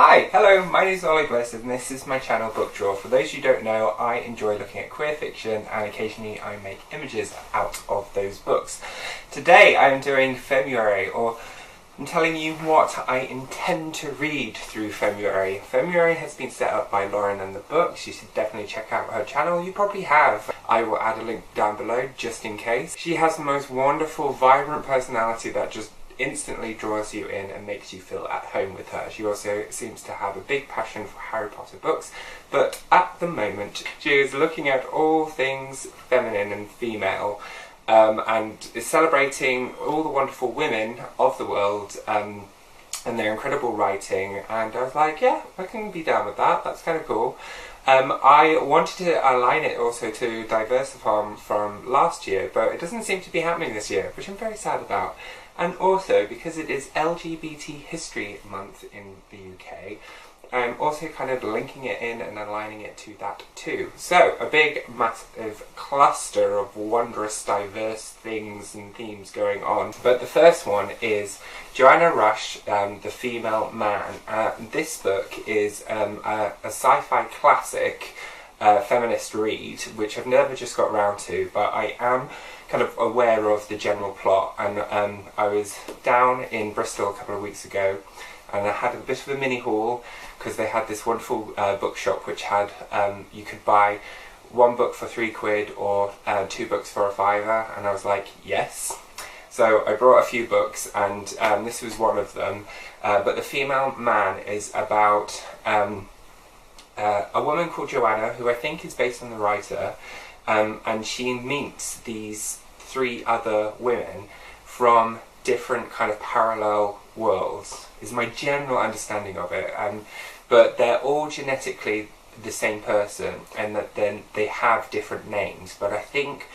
Hi, hello, my name is Ollie Bliss and this is my channel Book Draw. For those you don't know, I enjoy looking at queer fiction and occasionally I make images out of those books. Today I'm doing Femmeuary, or I'm telling you what I intend to read through Femmeuary. Femmeuary has been set up by Lauren and the Books. You should definitely check out her channel. You probably have. I will add a link down below just in case. She has the most wonderful, vibrant personality that just instantly draws you in and makes you feel at home with her. She also seems to have a big passion for Harry Potter books, but at the moment she is looking at all things feminine and female, and is celebrating all the wonderful women of the world and their incredible writing, and I was like, yeah, I can be down with that, that's kind of cool. I wanted to align it also to Diversify from last year, but it doesn't seem to be happening this year, which I'm very sad about. And also, because it is LGBT History Month in the UK, I'm also kind of linking it in and aligning it to that too. So, a big, massive cluster of wondrous, diverse things and themes going on. But the first one is Joanna Rush, The Female Man. This book is a sci-fi classic feminist read, which I've never just got round to, but I am kind of aware of the general plot, and I was down in Bristol a couple of weeks ago and I had a bit of a mini haul because they had this wonderful bookshop which had, you could buy one book for £3 or 2 books for £5, and I was like, yes. So I brought a few books and this was one of them, but The Female Man is about a woman called Joanna, who I think is based on the writer, and she meets these 3 other women from different kind of parallel worlds, is my general understanding of it, but they're all genetically the same person, and that then they have different names. But I think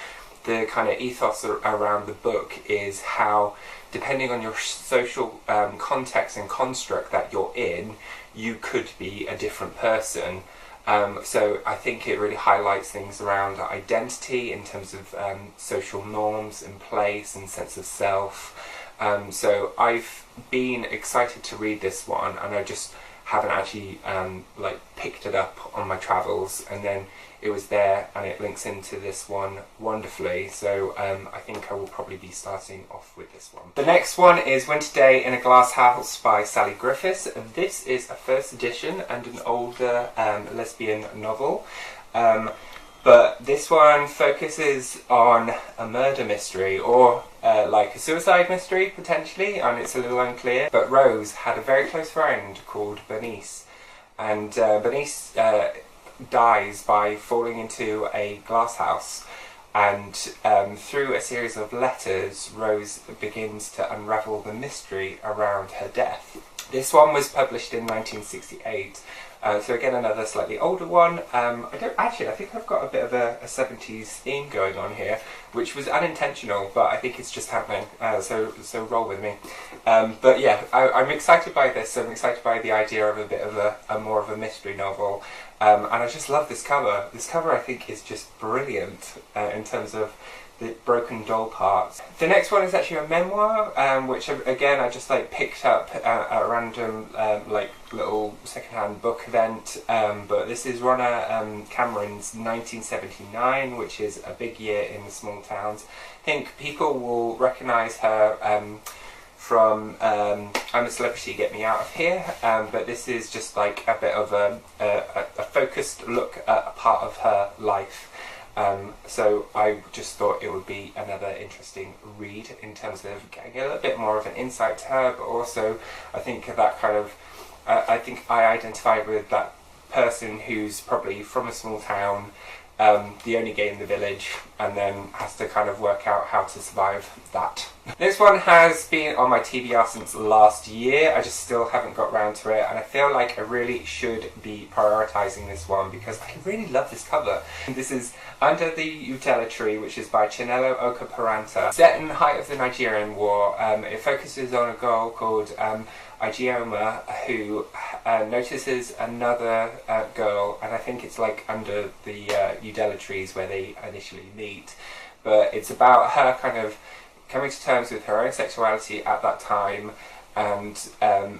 the kind of ethos around the book is how, depending on your social context and construct that you're in, you could be a different person. So I think it really highlights things around identity in terms of social norms and place and sense of self. So I've been excited to read this one, and I just haven't actually like picked it up on my travels, and then it was there and it links into this one wonderfully, so I think I will probably be starting off with this one. The next one is Winter Day in a Glasshouse by Sally Griffiths. This is a first edition and an older lesbian novel, but this one focuses on a murder mystery, or like a suicide mystery potentially, and it's a little unclear. But Rose had a very close friend called Bernice, and Bernice dies by falling into a glass house, and through a series of letters Rose begins to unravel the mystery around her death. This one was published in 1968, so again another slightly older one. I think I've got a bit of a 70s theme going on here, which was unintentional, but I think it's just happening, so roll with me. But yeah, I'm excited by this. I'm excited by the idea of a bit of a more of a mystery novel, and I just love this cover. This cover I think is just brilliant in terms of the broken doll parts. The next one is actually a memoir, which again I just like picked up at a random like little secondhand book event, but this is Rhona Cameron's 1979, which is a big year in the small towns. I think people will recognise her from I'm a Celebrity, Get Me Out of Here, but this is just like a bit of a focused look at a part of her life. So I just thought it would be another interesting read in terms of getting a little bit more of an insight to her, but also I think that kind of, I think I identify with that person who's probably from a small town, the only gay in the village, and then has to kind of work out how to survive that. This one has been on my TBR since last year. I just still haven't got round to it, and I feel like I really should be prioritising this one because I really love this cover. This is Under the Udala Tree, which is by Chinelo Okparanta. Set in the height of the Nigerian War, it focuses on a girl called Ijeoma who notices another girl, and I think it's like under the Udala trees where they initially meet, but it's about her kind of coming to terms with her own sexuality at that time, and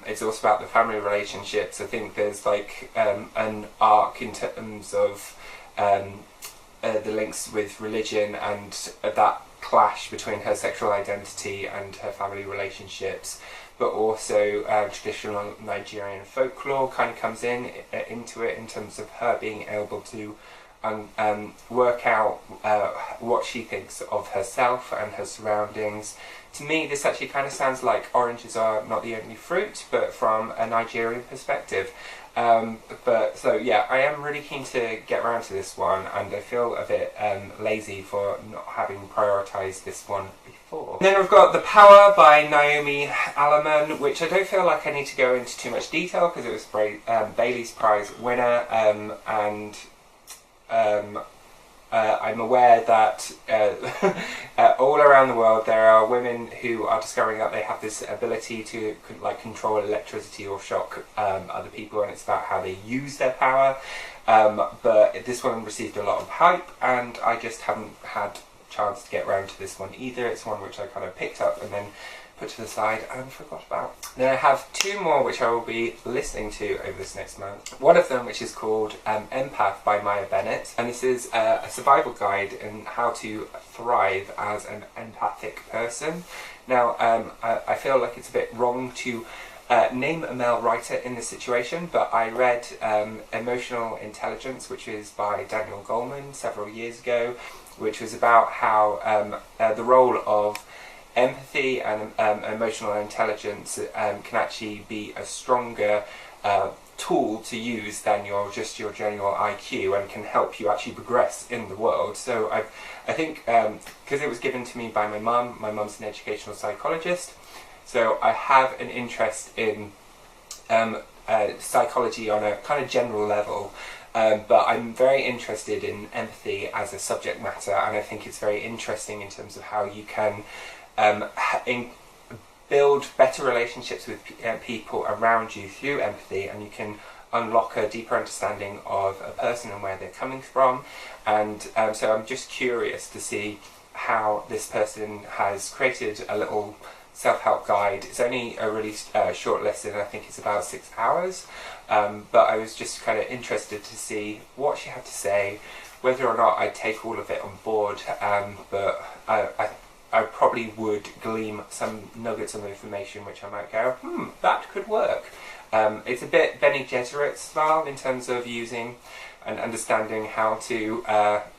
it's also about the family relationships. I think there's like an arc in terms of the links with religion and that clash between her sexual identity and her family relationships, but also traditional Nigerian folklore kind of comes into it in terms of her being able to work out what she thinks of herself and her surroundings. To me, this actually kind of sounds like oranges are not the only fruit, but from a Nigerian perspective. So yeah, I am really keen to get around to this one, and I feel a bit lazy for not having prioritised this one before. And then we've got The Power by Naomi Alderman, which I don't feel like I need to go into too much detail because it was Bailey's Prize winner, and I'm aware that all around the world there are women who are discovering that they have this ability to like control electricity or shock other people, and it's about how they use their power. But this one received a lot of hype, and I just haven't had a chance to get around to this one either. It's one which I kind of picked up and then put to the side and forgot about. Then I have two more which I will be listening to over this next month. One of them which is called Empath by Bennett, and this is a survival guide in how to thrive as an empathic person. Now I feel like it's a bit wrong to name a male writer in this situation, but I read Emotional Intelligence, which is by Daniel Goleman several years ago, which was about how the role of empathy and emotional intelligence can actually be a stronger tool to use than your general IQ, and can help you actually progress in the world. So I think because it was given to me by my mum. My mum's an educational psychologist, so I have an interest in psychology on a kind of general level. But I'm very interested in empathy as a subject matter, and I think it's very interesting in terms of how you can build better relationships with people around you through empathy, and you can unlock a deeper understanding of a person and where they're coming from. And so I'm just curious to see how this person has created a little self-help guide. It's only a really short lesson. I think it's about 6 hours, but I was just kind of interested to see what she had to say, whether or not I'd take all of it on board, but I probably would glean some nuggets of information which I might go, that could work. It's a bit Bene Gesserit style in terms of using and understanding how to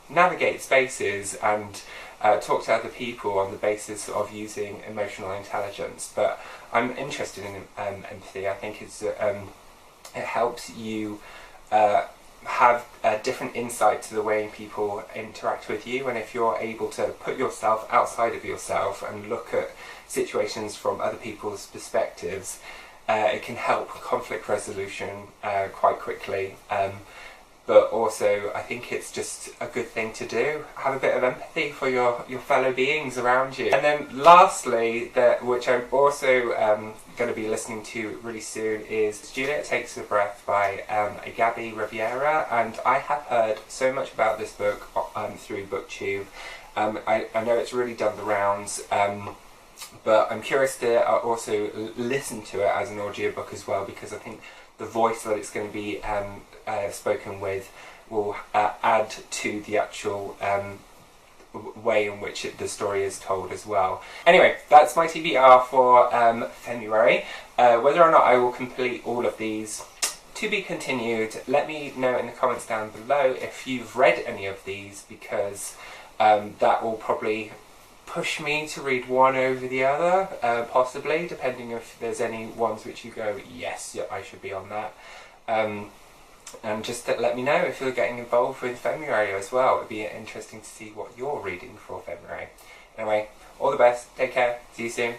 navigate spaces and talk to other people on the basis of using emotional intelligence. But I'm interested in empathy. I think it helps you have a different insight to the way people interact with you, and if you're able to put yourself outside of yourself and look at situations from other people's perspectives, it can help conflict resolution quite quickly. But also I think it's just a good thing to do. Have a bit of empathy for your fellow beings around you. And then lastly, which I'm also going to be listening to really soon, is Juliet Takes a Breath by Gabby, Rivera. And I have heard so much about this book through BookTube. I know it's really done the rounds, but I'm curious to also listen to it as an audiobook as well, because I think the voice that it's going to be spoken with will add to the actual way in which the story is told as well. Anyway, that's my TBR for Femmeuary. Whether or not I will complete all of these, to be continued. Let me know in the comments down below if you've read any of these, because that will probably push me to read one over the other, possibly, depending if there's any ones which you go, yes, I should be on that. And just let me know if you're getting involved with Femmeuary as well. It'd be interesting to see what you're reading for Femmeuary. Anyway, all the best, take care, see you soon.